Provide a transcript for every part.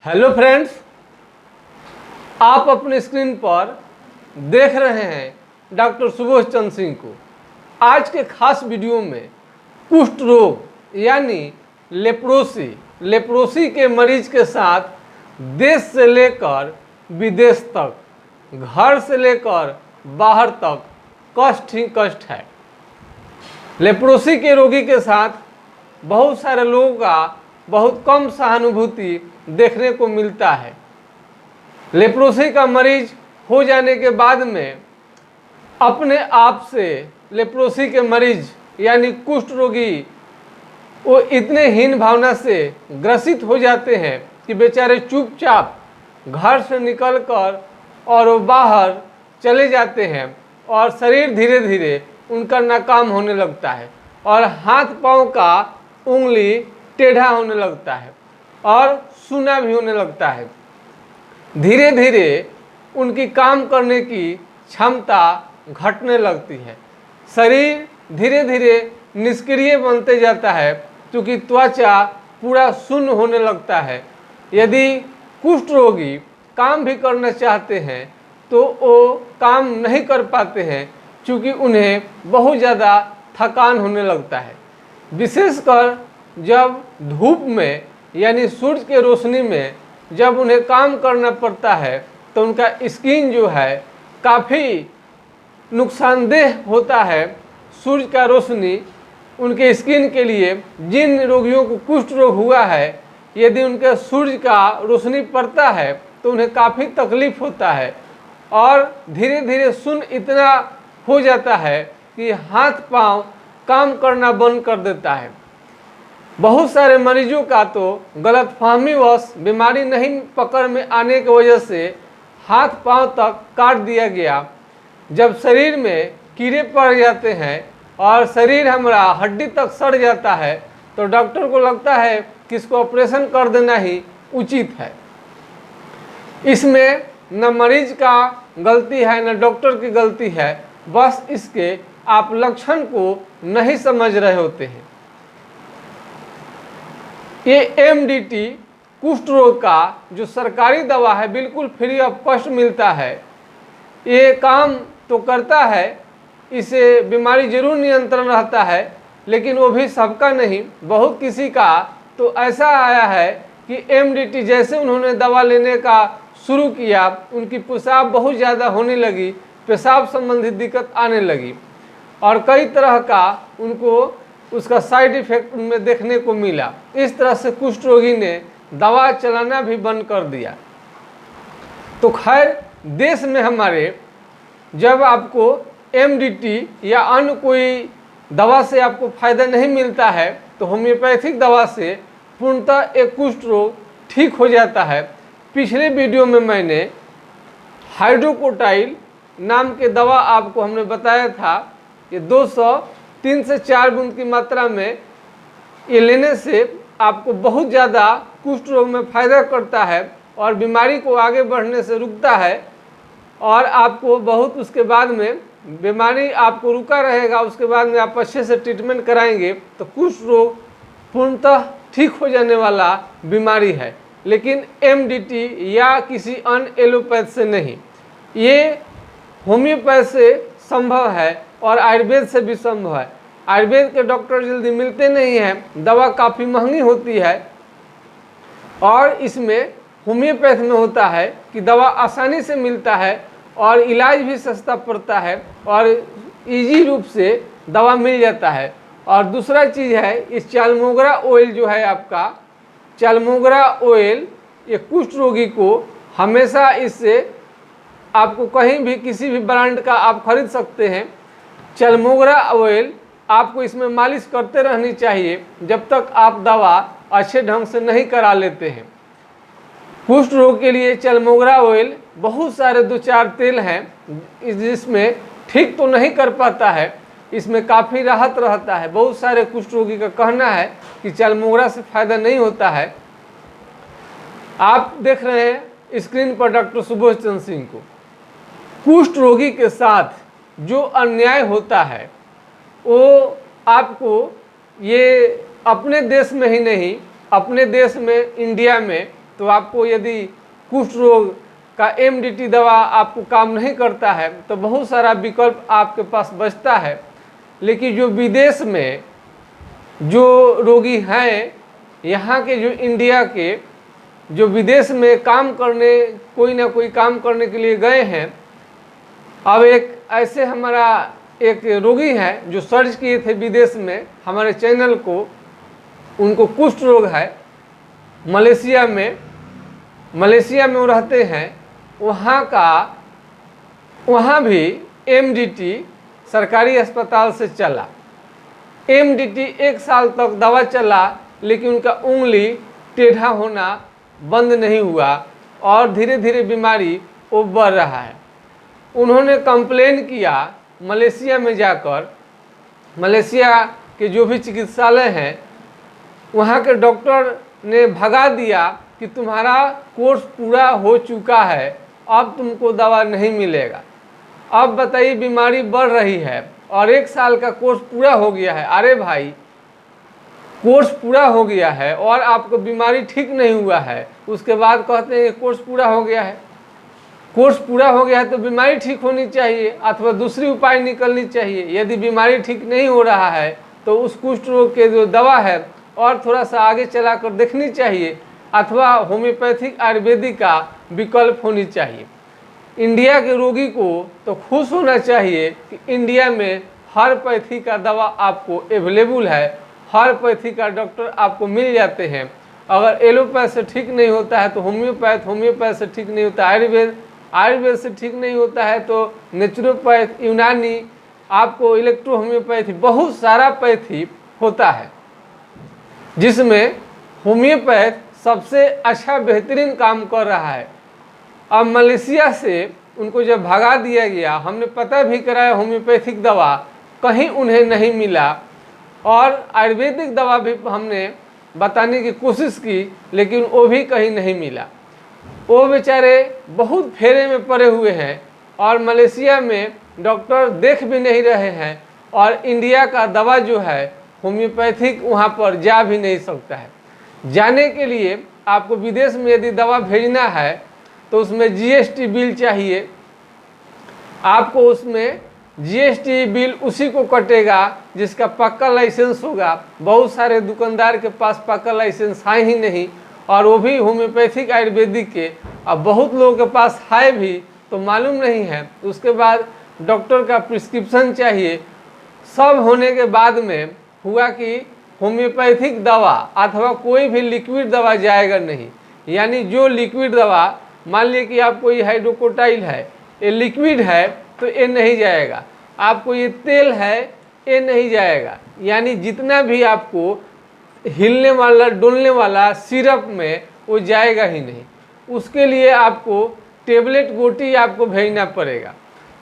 Hello friends, आप अपने screen पर देख रहे हैं डॉक्टर सुबोध चंद्र सिंह को। आज के खास वीडियो में कुष्ठ रोग यानी लेप्रोसी के मरीज के साथ देश से लेकर विदेश तक, घर से लेकर बाहर तक कष्ट ही कष्ट है। लेप्रोसी के रोगी के साथ बहुत सारे लोगों का बहुत कम सहानुभूति देखने को मिलता है। लेप्रोसी का मरीज हो जाने के बाद में अपने आप से लेप्रोसी के मरीज यानी कुष्ठ रोगी वो इतने हीन भावना से ग्रसित हो जाते हैं कि बेचारे चुपचाप घर से निकलकर और वो बाहर चले जाते हैं और शरीर धीरे धीरे उनका नाकाम होने लगता है और हाथ पांव का उंगली टेढ़ा होने लगता है और सूना भी होने लगता है। धीरे धीरे उनकी काम करने की क्षमता घटने लगती है। शरीर धीरे धीरे निष्क्रिय बनते जाता है क्योंकि त्वचा पूरा शून्य होने लगता है। यदि कुष्ठ रोगी काम भी करना चाहते हैं तो वो काम नहीं कर पाते हैं क्योंकि उन्हें बहुत ज़्यादा थकान होने लगता है। विशेषकर जब धूप में यानी सूरज के रोशनी में जब उन्हें काम करना पड़ता है तो उनका स्किन जो है काफ़ी नुकसानदेह होता है। सूरज का रोशनी उनके स्किन के लिए, जिन रोगियों को कुष्ठ रोग हुआ है, यदि उनके सूरज का रोशनी पड़ता है तो उन्हें काफ़ी तकलीफ होता है और धीरे धीरे शून्य इतना हो जाता है कि हाथ पांव काम करना बंद कर देता है। बहुत सारे मरीजों का तो गलतफहमीवश बीमारी नहीं पकड़ में आने की वजह से हाथ पांव तक काट दिया गया। जब शरीर में कीड़े पड़ जाते हैं और शरीर हमारा हड्डी तक सड़ जाता है तो डॉक्टर को लगता है कि इसको ऑपरेशन कर देना ही उचित है। इसमें न मरीज का गलती है न डॉक्टर की गलती है, बस इसके आप लक्षण को नहीं समझ रहे होते हैं। ये एमडीटी कुष्ठ रोग का जो सरकारी दवा है बिल्कुल फ्री ऑफ कॉस्ट मिलता है। ये काम तो करता है, इसे बीमारी जरूर नियंत्रण रहता है, लेकिन वो भी सबका नहीं। बहुत किसी का तो ऐसा आया है कि एमडीटी जैसे उन्होंने दवा लेने का शुरू किया उनकी पेशाब बहुत ज़्यादा होने लगी, पेशाब संबंधित दिक्कत आने लगी और कई तरह का उनको उसका साइड इफेक्ट उनमें देखने को मिला। इस तरह से कुष्ठ रोगी ने दवा चलाना भी बंद कर दिया। तो खैर, देश में हमारे जब आपको एमडीटी या अन्य कोई दवा से आपको फायदा नहीं मिलता है तो होम्योपैथिक दवा से पूर्णतः एक कुष्ठ रोग ठीक हो जाता है। पिछले वीडियो में मैंने हाइड्रोकोटाइल नाम के दवा आपको हमने बताया था। ये 203 से 4 बूंद की मात्रा में ये लेने से आपको बहुत ज़्यादा कुष्ठ रोग में फायदा करता है और बीमारी को आगे बढ़ने से रुकता है और आपको बहुत उसके बाद में बीमारी आपको रुका रहेगा। उसके बाद में आप अच्छे से ट्रीटमेंट कराएंगे तो कुष्ठ रोग पूर्णतः ठीक हो जाने वाला बीमारी है, लेकिन एमडीटी या किसी अन्य एलोपैथ से नहीं। ये होम्योपैथ से संभव है और आयुर्वेद से भी संभव है। आयुर्वेद के डॉक्टर जल्दी मिलते नहीं हैं, दवा काफ़ी महंगी होती है और इसमें होम्योपैथ में होता है कि दवा आसानी से मिलता है और इलाज भी सस्ता पड़ता है और इजी रूप से दवा मिल जाता है। और दूसरा चीज़ है, इस चालमोगरा ऑयल जो है आपका चालमोगरा ऑयल, ये कुष्ठ रोगी को हमेशा इससे आपको कहीं भी किसी भी ब्रांड का आप खरीद सकते हैं। चालमोगरा ऑयल आपको इसमें मालिश करते रहनी चाहिए जब तक आप दवा अच्छे ढंग से नहीं करा लेते हैं। कुष्ठ रोग के लिए चालमोगरा ऑयल बहुत सारे 2-4 तेल हैं जिसमें ठीक तो नहीं कर पाता है, इसमें काफ़ी राहत रहता है। बहुत सारे कुष्ठ रोगी का कहना है कि चालमोगरा से फ़ायदा नहीं होता है। आप देख रहे हैं स्क्रीन पर डॉक्टर सुबोध चंद्र सिंह को। कुष्ठ रोगी के साथ जो अन्याय होता है वो आपको ये अपने देश में ही नहीं, अपने देश में इंडिया में तो आपको यदि कुष्ठ रोग का MDT दवा आपको काम नहीं करता है तो बहुत सारा विकल्प आपके पास बचता है। लेकिन जो विदेश में जो रोगी हैं, यहाँ के जो इंडिया के जो विदेश में काम करने कोई ना कोई काम करने के लिए गए हैं, अब एक ऐसे हमारा एक रोगी हैं जो सर्च किए थे विदेश में हमारे चैनल को, उनको कुष्ठ रोग है, मलेशिया में वो रहते हैं। वहाँ भी MDT सरकारी अस्पताल से चला। MDT 1 साल तक दवा चला, लेकिन उनका उंगली टेढ़ा होना बंद नहीं हुआ और धीरे धीरे बीमारी वो बढ़ रहा है। उन्होंने कंप्लेन किया मलेशिया में जाकर। मलेशिया के जो भी चिकित्सालय हैं, वहाँ के डॉक्टर ने भगा दिया कि तुम्हारा कोर्स पूरा हो चुका है, अब तुमको दवा नहीं मिलेगा। अब बताइए, बीमारी बढ़ रही है और 1 साल का कोर्स पूरा हो गया है। अरे भाई, कोर्स पूरा हो गया है और आपको बीमारी ठीक नहीं हुआ है, उसके बाद कहते हैं कोर्स पूरा हो गया है। कोर्स पूरा हो गया है तो बीमारी ठीक होनी चाहिए अथवा दूसरी उपाय निकलनी चाहिए। यदि बीमारी ठीक नहीं हो रहा है तो उस कुष्ठ रोग के जो दवा है और थोड़ा सा आगे चलाकर देखनी चाहिए, अथवा होम्योपैथिक आयुर्वेदिक का विकल्प होनी चाहिए। इंडिया के रोगी को तो खुश होना चाहिए कि इंडिया में हर पैथी का दवा आपको अवेलेबल है, हर पैथी का डॉक्टर आपको मिल जाते हैं। अगर एलोपैथ से ठीक नहीं होता है तो होम्योपैथ से ठीक नहीं होता, आयुर्वेद से ठीक नहीं होता है तो नेचुरोपैथ, यूनानी, आपको इलेक्ट्रो होम्योपैथी, बहुत सारा पैथी होता है जिसमें होम्योपैथ सबसे अच्छा बेहतरीन काम कर रहा है। अब मलेशिया से उनको जब भगा दिया गया, हमने पता भी कराया होम्योपैथिक दवा कहीं उन्हें नहीं मिला और आयुर्वेदिक दवा भी हमने बताने की कोशिश की, लेकिन वो भी कहीं नहीं मिला। वो बेचारे बहुत फेरे में पड़े हुए हैं और मलेशिया में डॉक्टर देख भी नहीं रहे हैं और इंडिया का दवा जो है होम्योपैथिक वहाँ पर जा भी नहीं सकता है। जाने के लिए आपको विदेश में यदि दवा भेजना है तो उसमें GST बिल चाहिए। आपको उसमें GST बिल उसी को कटेगा जिसका पक्का लाइसेंस होगा। बहुत सारे दुकानदार के पास पक्का लाइसेंस है ही नहीं, और वो भी होम्योपैथिक आयुर्वेदिक के। अब बहुत लोगों के पास है भी तो मालूम नहीं है। उसके बाद डॉक्टर का प्रिस्क्रिप्शन चाहिए। सब होने के बाद में हुआ कि होम्योपैथिक दवा अथवा कोई भी लिक्विड दवा जाएगा नहीं। यानी जो लिक्विड दवा, मान लिया कि आपको ये हाइड्रोकोटाइल है, ये लिक्विड है तो ये नहीं जाएगा। आपको ये तेल है, ये नहीं जाएगा। यानी जितना भी आपको हिलने वाला डोलने वाला सिरप में वो जाएगा ही नहीं। उसके लिए आपको टेबलेट गोटी आपको भेजना पड़ेगा।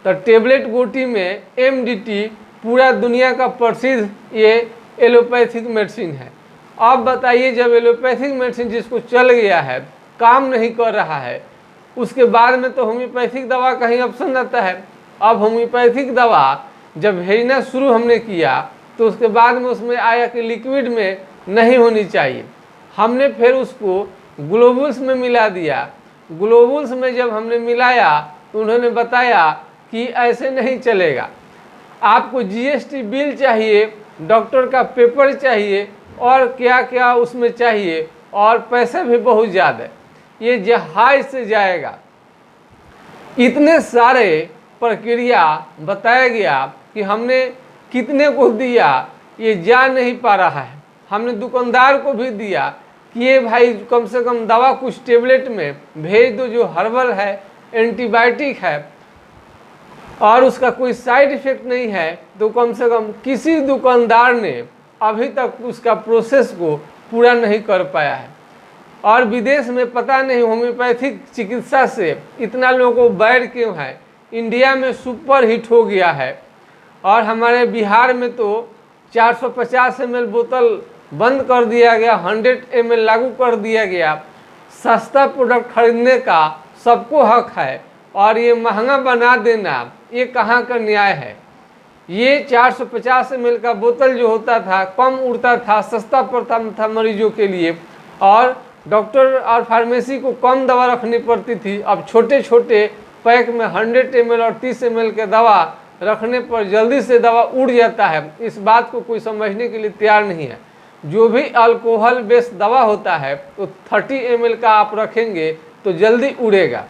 तो टेबलेट गोटी में MDT पूरा दुनिया का प्रसिद्ध ये एलोपैथिक मेडिसिन है। अब बताइए, जब एलोपैथिक मेडिसिन जिसको चल गया है, काम नहीं कर रहा है, उसके बाद में तो होम्योपैथिक दवा का ही ऑप्शन आता है। अब होम्योपैथिक दवा जब भेजना शुरू हमने किया तो उसके बाद में उसमें आया कि लिक्विड में नहीं होनी चाहिए। हमने फिर उसको ग्लोबुल्स में मिला दिया। ग्लोबुल्स में जब हमने मिलाया तो उन्होंने बताया कि ऐसे नहीं चलेगा, आपको GST बिल चाहिए, डॉक्टर का पेपर चाहिए और क्या क्या उसमें चाहिए, और पैसे भी बहुत ज़्यादा, ये जहाज से जाएगा। इतने सारे प्रक्रिया बताया गया कि हमने कितने को दिया ये जा नहीं पा रहा है। हमने दुकानदार को भी दिया कि ये भाई कम से कम दवा कुछ टेबलेट में भेज दो जो हर्बल है, एंटीबायोटिक है और उसका कोई साइड इफेक्ट नहीं है। तो कम से कम किसी दुकानदार ने अभी तक उसका प्रोसेस को पूरा नहीं कर पाया है। और विदेश में पता नहीं होम्योपैथिक चिकित्सा से इतना लोगों को बैर क्यों है। इंडिया में सुपर हिट हो गया है और हमारे बिहार में तो 450 ml बोतल बंद कर दिया गया, 100 ml लागू कर दिया गया। सस्ता प्रोडक्ट खरीदने का सबको हक है और ये महंगा बना देना ये कहाँ का न्याय है। ये 450 ml का बोतल जो होता था कम उड़ता था, सस्ता पड़ता था मरीजों के लिए, और डॉक्टर और फार्मेसी को कम दवा रखनी पड़ती थी, अब छोटे छोटे पैक में 100 ml और 30 ml के दवा रखने पर जल्दी से दवा उड़ जाता है। इस बात को कोई समझने के लिए तैयार नहीं है। जो भी अल्कोहल बेस्ड दवा होता है तो 30 ml का आप रखेंगे तो जल्दी उड़ेगा।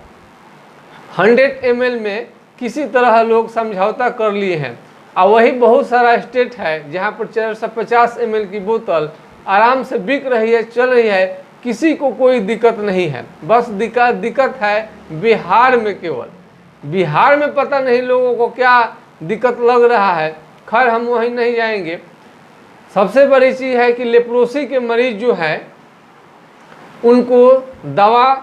100 ml में किसी तरह लोग समझौता कर लिए हैं, और वही बहुत सारा स्टेट है जहाँ पर 450 ml की बोतल आराम से बिक रही है, चल रही है, किसी को कोई दिक्कत नहीं है। बस दिक्कत है बिहार में, केवल बिहार में पता नहीं लोगों को क्या दिक्कत लग रहा है। खैर हम वहीं नहीं जाएंगे। सबसे बड़ी चीज़ है कि लेप्रोसी के मरीज जो हैं उनको दवा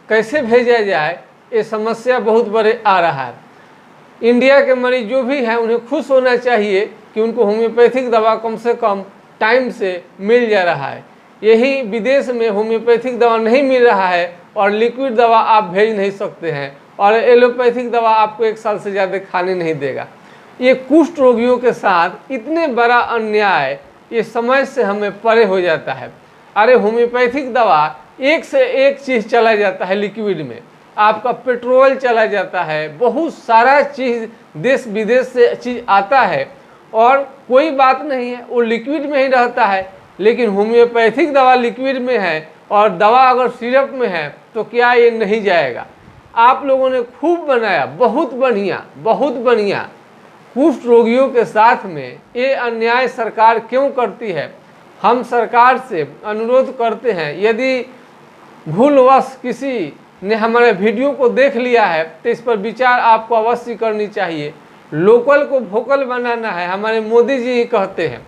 कैसे भेजा जाए, ये समस्या बहुत बड़े आ रहा है। इंडिया के मरीज जो भी हैं उन्हें खुश होना चाहिए कि उनको होम्योपैथिक दवा कम से कम टाइम से मिल जा रहा है। यही विदेश में होम्योपैथिक दवा नहीं मिल रहा है और लिक्विड दवा आप भेज नहीं सकते हैं, और एलोपैथिक दवा आपको 1 साल से ज़्यादा खाने नहीं देगा। ये कुष्ठ रोगियों के साथ इतने बड़ा अन्याय ये समझ से हमें परे हो जाता है। अरे होम्योपैथिक दवा एक से एक चीज़ चला जाता है लिक्विड में, आपका पेट्रोल चला जाता है, बहुत सारा चीज़ देश विदेश से चीज़ आता है और कोई बात नहीं है, वो लिक्विड में ही रहता है। लेकिन होम्योपैथिक दवा लिक्विड में है और दवा अगर सिरप में है तो क्या ये नहीं जाएगा? आप लोगों ने खूब बनाया, बहुत बढ़िया, बहुत बढ़िया। कुष्ठ रोगियों के साथ में ये अन्याय सरकार क्यों करती है? हम सरकार से अनुरोध करते हैं, यदि भूलवश किसी ने हमारे वीडियो को देख लिया है तो इस पर विचार आपको अवश्य करनी चाहिए। लोकल को वोकल बनाना है, हमारे मोदी जी ही कहते हैं।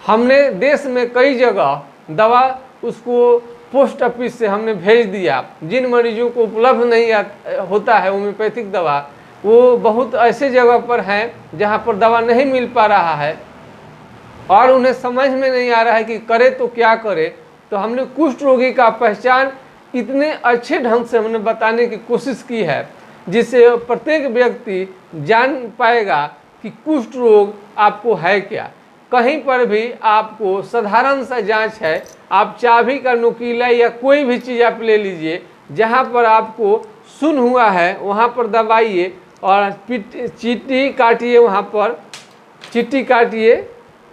हमने देश में कई जगह दवा उसको पोस्ट ऑफिस से हमने भेज दिया। जिन मरीजों को उपलब्ध नहीं होता है होम्योपैथिक दवा, वो बहुत ऐसे जगह पर हैं जहाँ पर दवा नहीं मिल पा रहा है और उन्हें समझ में नहीं आ रहा है कि करे तो क्या करे। तो हमने कुष्ठ रोगी का पहचान इतने अच्छे ढंग से हमने बताने की कोशिश की है जिससे प्रत्येक व्यक्ति जान पाएगा कि कुष्ठ रोग आपको है क्या। कहीं पर भी आपको साधारण सा जांच है, आप चाबी का नुकीला या कोई भी चीज़ आप ले लीजिए, जहां पर आपको सुन हुआ है वहां पर दबाइए और चीटी काटिए, वहां पर चीटी काटिए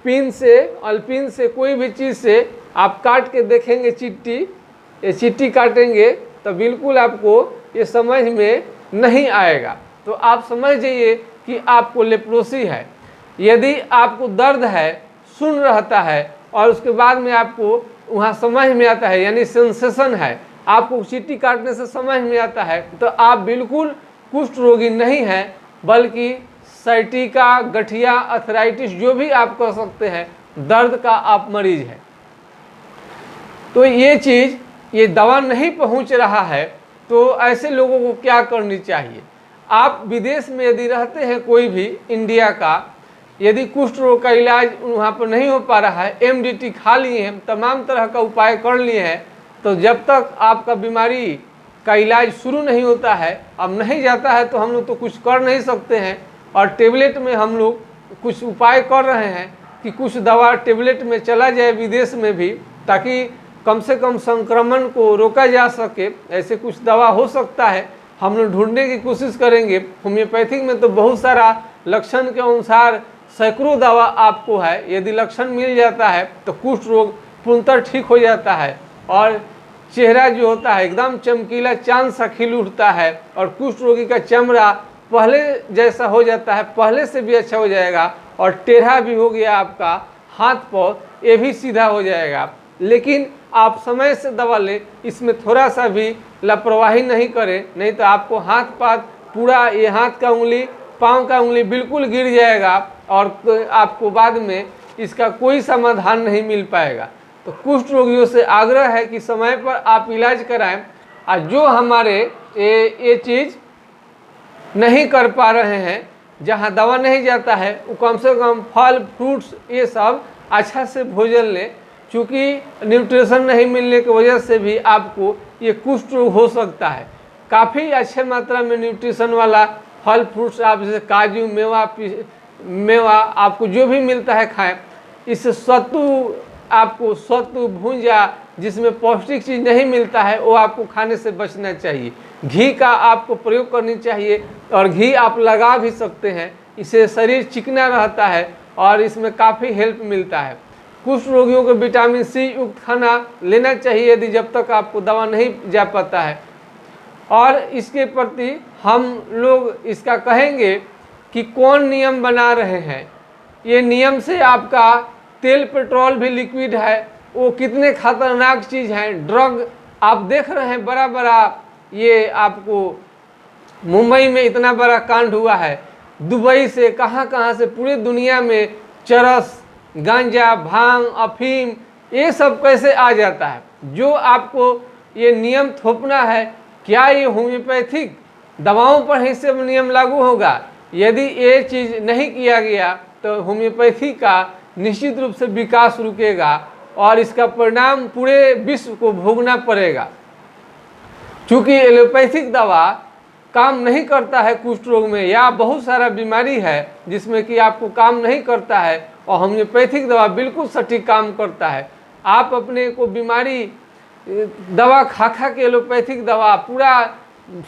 पिन से, अल्पिन से, कोई भी चीज़ से आप काट के देखेंगे चीटी काटेंगे तो बिल्कुल आपको ये समझ में नहीं आएगा। तो आप समझ जाइए कि आपको लेप्रोसी है। यदि आपको दर्द है, सुन रहता है और उसके बाद में आपको वहाँ समझ में आता है, यानी सेंसेशन है, आपको चीटी काटने से समझ में आता है, तो आप बिल्कुल कुष्ठ रोगी नहीं हैं, बल्कि साइटिका, गठिया, अर्थराइटिस जो भी आप कह सकते हैं, दर्द का आप मरीज हैं। तो ये चीज़, ये दवा नहीं पहुंच रहा है तो ऐसे लोगों को क्या करनी चाहिए? आप विदेश में यदि रहते हैं, कोई भी इंडिया का, यदि कुष्ठ रोग का इलाज वहाँ पर नहीं हो पा रहा है, MDT खा लिए हैं, तमाम तरह का उपाय कर लिए हैं, तो जब तक आपका बीमारी का इलाज शुरू नहीं होता है, अब नहीं जाता है, तो हम लोग तो कुछ कर नहीं सकते हैं। और टेबलेट में हम लोग कुछ उपाय कर रहे हैं कि कुछ दवा टेबलेट में चला जाए विदेश में भी, ताकि कम से कम संक्रमण को रोका जा सके। ऐसे कुछ दवा हो सकता है, हम लोग ढूंढने की कोशिश करेंगे। होम्योपैथिक में तो बहुत सारा लक्षण के अनुसार सैकड़ों दवा आपको है, यदि लक्षण मिल जाता है तो कुष्ठ रोग पूर्णतः ठीक हो जाता है और चेहरा जो होता है एकदम चमकीला चांद सा खिल उठता है और कुष्ठ रोगी का चमड़ा पहले जैसा हो जाता है, पहले से भी अच्छा हो जाएगा और टेढ़ा भी हो गया आपका हाथ पाँव, ये भी सीधा हो जाएगा। लेकिन आप समय से दवा लें, इसमें थोड़ा सा भी लापरवाही नहीं करें, नहीं तो आपको हाथ पाँव पूरा, ये हाथ का उंगली, पाँव का उंगली बिल्कुल गिर जाएगा और आपको बाद में इसका कोई समाधान नहीं मिल पाएगा। तो कुष्ठ रोगियों से आग्रह है कि समय पर आप इलाज कराएं। और जो हमारे ये चीज़ नहीं कर पा रहे हैं, जहां दवा नहीं जाता है, वो कम से कम फल फ्रूट्स ये सब अच्छा से भोजन लें, क्योंकि न्यूट्रिशन नहीं मिलने की वजह से भी आपको ये कुष्ठ रोग हो सकता है। काफ़ी अच्छे मात्रा में न्यूट्रिशन वाला फल फ्रूट्स आप जैसे काजू, मेवा आपको जो भी मिलता है खाएं। इससे सत्तू, आपको सत्तू, भुंजा, जिसमें पौष्टिक चीज़ नहीं मिलता है वो आपको खाने से बचना चाहिए। घी का आपको प्रयोग करनी चाहिए और घी आप लगा भी सकते हैं, इससे शरीर चिकना रहता है और इसमें काफ़ी हेल्प मिलता है। कुष्ठ रोगियों को विटामिन सी युक्त खाना लेना चाहिए यदि जब तक आपको दवा नहीं जा पाता है। और इसके प्रति हम लोग इसका कहेंगे कि कौन नियम बना रहे हैं। ये नियम से आपका तेल पेट्रोल भी लिक्विड है, वो कितने खतरनाक चीज़ हैं। ड्रग आप देख रहे हैं, बड़ा बड़ा ये आपको मुंबई में इतना बड़ा कांड हुआ है, दुबई से कहाँ से पूरे दुनिया में चरस, गांजा, भांग, अफीम, ये सब कैसे आ जाता है। जो आपको ये नियम थोपना है, क्या ये होम्योपैथिक दवाओं पर ही सब नियम लागू होगा? यदि ये चीज़ नहीं किया गया तो होम्योपैथी का निश्चित रूप से विकास रुकेगा और इसका परिणाम पूरे विश्व को भोगना पड़ेगा। चूँकि एलोपैथिक दवा काम नहीं करता है कुष्ठ रोग में, या बहुत सारा बीमारी है जिसमें कि आपको काम नहीं करता है, और होम्योपैथिक दवा बिल्कुल सटीक काम करता है। आप अपने को बीमारी दवा खा के एलोपैथिक दवा पूरा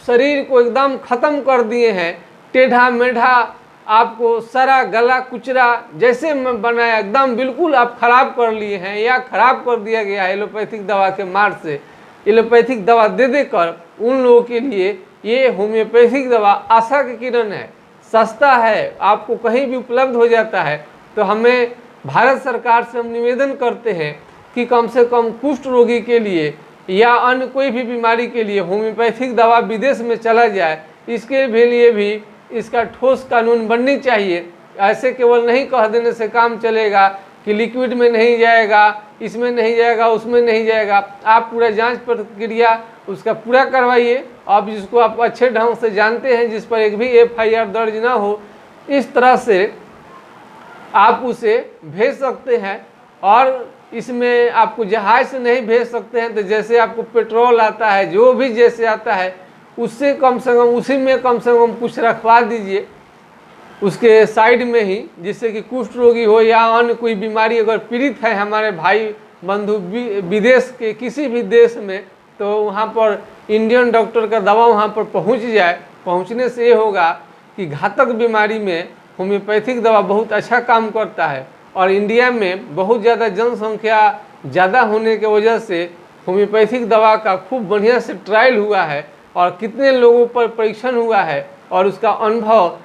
शरीर को एकदम ख़त्म कर दिए हैं, टेढ़ा मेढ़ा आपको सारा गला कुचरा जैसे बनाया एकदम बिल्कुल आप खराब कर लिए हैं या खराब कर दिया गया है एलोपैथिक दवा के मार से। एलोपैथिक दवा दे देकर उन लोगों के लिए ये होम्योपैथिक दवा आशा की किरण है, सस्ता है, आपको कहीं भी उपलब्ध हो जाता है। तो हमें भारत सरकार से हम निवेदन करते हैं कि कम से कम कुष्ठ रोगी के लिए या अन्य कोई भी बीमारी के लिए होम्योपैथिक दवा विदेश में चला जाए, इसके लिए भी इसका ठोस कानून बननी चाहिए। ऐसे केवल नहीं कह देने से काम चलेगा कि लिक्विड में नहीं जाएगा, इसमें नहीं जाएगा, उसमें नहीं जाएगा। आप पूरा जांच प्रक्रिया उसका पूरा करवाइए। आप जिसको आप अच्छे ढंग से जानते हैं, जिस पर एक भी FIR दर्ज ना हो, इस तरह से आप उसे भेज सकते हैं। और इसमें आपको जहाज से नहीं भेज सकते हैं तो जैसे आपको पेट्रोल आता है, जो भी जैसे आता है उससे कम से कम उसी में कम से कम कुछ रखवा दीजिए उसके साइड में ही, जिससे कि कुष्ठ रोगी हो या अन्य कोई बीमारी अगर पीड़ित है हमारे भाई बंधु विदेश के किसी भी देश में, तो वहाँ पर इंडियन डॉक्टर का दवा वहाँ पर पहुँच जाए। पहुँचने से ये होगा कि घातक बीमारी में होम्योपैथिक दवा बहुत अच्छा काम करता है। और इंडिया में बहुत ज़्यादा जनसंख्या ज़्यादा होने की वजह से होम्योपैथिक दवा का खूब बढ़िया से ट्रायल हुआ है और कितने लोगों पर परीक्षण हुआ है और उसका अनुभव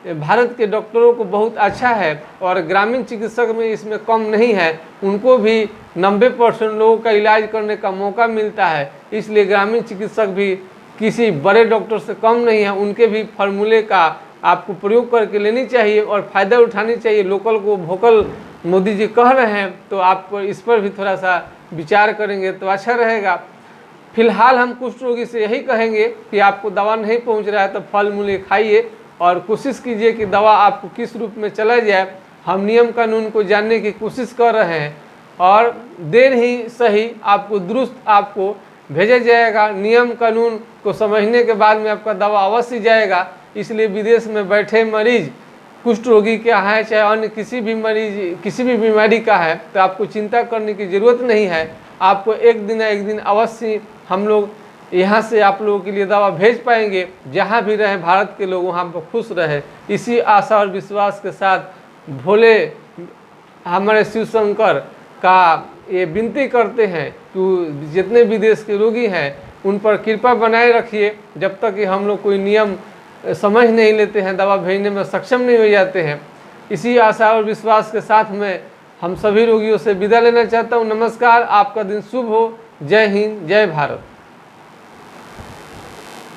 भारत के डॉक्टरों को बहुत अच्छा है। और ग्रामीण चिकित्सक में इसमें कम नहीं है, उनको भी 90% लोगों का इलाज करने का मौका मिलता है। इसलिए ग्रामीण चिकित्सक भी किसी बड़े डॉक्टर से कम नहीं है, उनके भी फार्मूले का आपको प्रयोग करके लेनी चाहिए और फ़ायदा उठानी चाहिए। लोकल को वोकल मोदी जी कह रहे हैं, तो आप इस पर भी थोड़ा सा विचार करेंगे तो अच्छा रहेगा। फिलहाल हम कुष्ठ रोगी से यही कहेंगे कि आपको दवा नहीं पहुंच रहा है तो फल मूल खाइए और कोशिश कीजिए कि दवा आपको किस रूप में चला जाए। हम नियम कानून को जानने की कोशिश कर रहे हैं और देर ही सही आपको दुरुस्त आपको भेजा जाएगा। नियम कानून को समझने के बाद में आपका दवा अवश्य जाएगा। इसलिए विदेश में बैठे मरीज कुष्ठ रोगी का है चाहे अन्य किसी भी मरीज किसी भी बीमारी का है, तो आपको चिंता करने की ज़रूरत नहीं है। आपको एक दिन अवश्य हम लोग यहाँ से आप लोगों के लिए दवा भेज पाएंगे। जहाँ भी रहें भारत के लोग वहाँ पर खुश रहे, इसी आशा और विश्वास के साथ भोले हमारे शिव शंकर का ये विनती करते हैं कि जितने विदेश के रोगी हैं उन पर कृपा बनाए रखिए। जब तक कि हम लोग कोई नियम समझ नहीं लेते हैं, दवा भेजने में सक्षम नहीं हो जाते हैं। इसी आशा और विश्वास के साथ में हम सभी रोगियों से विदा लेना चाहता हूँ। नमस्कार, आपका दिन शुभ हो। जय हिंद, जय भारत।